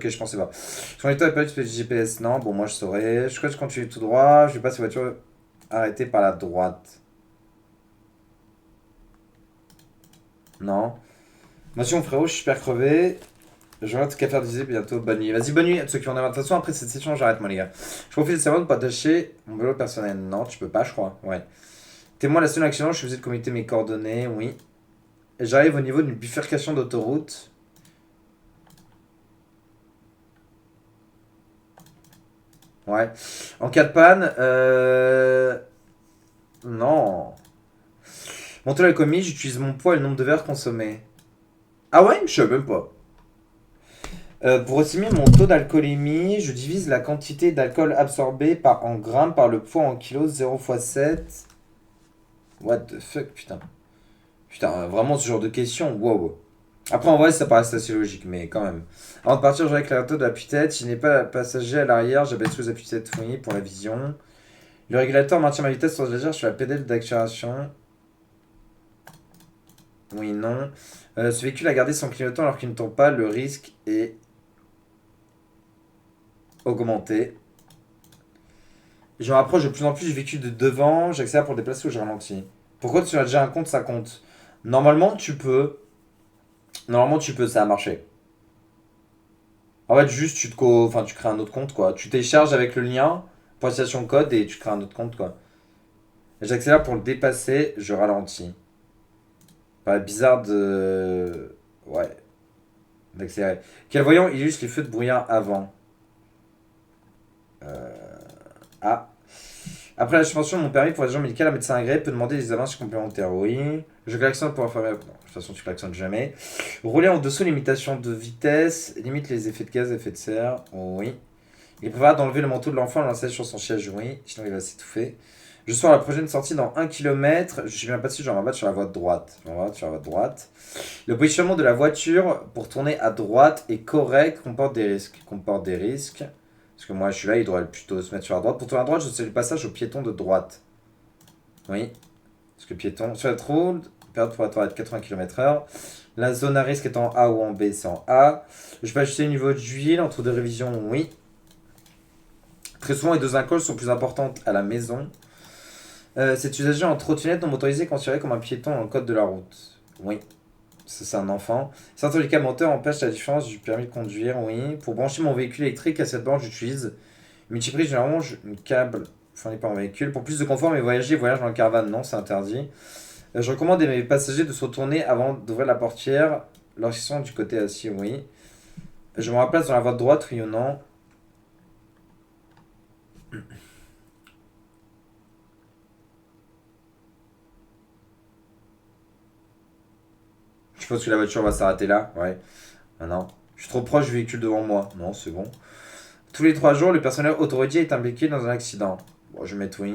Ok, je pensais pas. Je connais pas du GPS, non. Bon, moi je saurais. Je crois que je continue tout droit. Je sais pas si la voiture arrêtée par la droite. Non. Moi, si mon frérot, je suis super crevé. Je regarde tout qu'à faire d'utiliser bientôt. Bonne nuit. Vas-y, bonne nuit à ceux qui en ont. De toute façon, après cette session, j'arrête, moi, les gars. Je profite de savoir de pas tâcher mon vélo personnel. Non, tu peux pas, je crois. Ouais. T'es-moi la seule action. Je suis obligé de communiquer mes coordonnées. Oui. Et j'arrive au niveau d'une bifurcation d'autoroute. Ouais. En cas de panne, non. Mon taux d'alcoolémie, j'utilise mon poids et le nombre de verres consommés. Ah ouais, je sais même pas. Pour estimer mon taux d'alcoolémie, je divise la quantité d'alcool absorbée en grammes par le poids en kilos 0 x 7. What the fuck, putain. Putain, vraiment ce genre de questions, wow. Après, en vrai, ça paraît assez logique, mais quand même. Avant de partir, je règle la taux de l'appui-tête. Si je n'ai pas passager à l'arrière, j'abaisse sous les appuis-tête, oui, pour la vision. Le régulateur maintient ma vitesse sur légère sur la pédale d'accélération. Oui, non. Ce véhicule a gardé son clignotant alors qu'il ne tombe pas. Le risque est augmenté. Je me rapproche de plus en plus du véhicule de devant. J'accélère pour le déplacer ou je ralentis. Pourquoi tu as déjà un compte, ça compte? Normalement, tu peux. Normalement, tu peux, ça a marché. En fait, juste, enfin, tu crées un autre compte, quoi. Tu télécharges avec le lien, pointation code, et tu crées un autre compte, quoi. J'accélère pour le dépasser, je ralentis. Pas bizarre de. Ouais, d'accélérer. Quel voyant illustre les feux de brouillard avant? Ah. Après la suspension de mon permis pour les agents médicaux, un médecin agréé peut demander des avances complémentaires. Oui. Je klaxonne pour faire. Non, de toute façon, tu klaxonnes jamais. Rouler en dessous limitation de vitesse, limite les effets de gaz et effets de serre. Oui. Il est préférable d'enlever le manteau de l'enfant et l'installer sur son siège. Oui. Sinon, il va s'étouffer. Je sors à la prochaine sortie dans 1 km. Je suis bien passé, je vais me rabattre sur la voie de droite. Je vais me rabattre sur la voie de droite. Le positionnement de la voiture pour tourner à droite est correct, comporte des risques. Comporte des risques. Parce que moi je suis là, il devrait plutôt se mettre sur la droite. Pour tourner à droite, je sais le passage au piéton de droite. Oui. Parce que piéton. Sur la route, période pour être à 80 km/h. La zone à risque est en A ou en B, c'est en A. Je peux ajuster le niveau d'huile entre deux révisions, oui. Très souvent, les deux alcools sont plus importantes à la maison. Cet usager en trottinette non motorisé est considéré comme un piéton dans le code de la route. Oui. C'est un enfant. Certains handicap moteur empêchent la différence du permis de conduire, oui. Pour brancher mon véhicule électrique à cette borne, j'utilise une multiprise, généralement, un câble fourni par mon véhicule. Pour plus de confort, mais voyage dans le caravane, non, c'est interdit. Je recommande à mes passagers de se retourner avant d'ouvrir la portière lorsqu'ils sont du côté assis, oui. Je me remplace dans la voie de droite, oui ou non. Je suppose que la voiture va s'arrêter là, ouais. Ah non. Je suis trop proche du véhicule devant moi. Non, c'est bon. Tous les 3 jours, le personnel autoroutier est impliqué dans un accident. Bon, je vais mettre oui.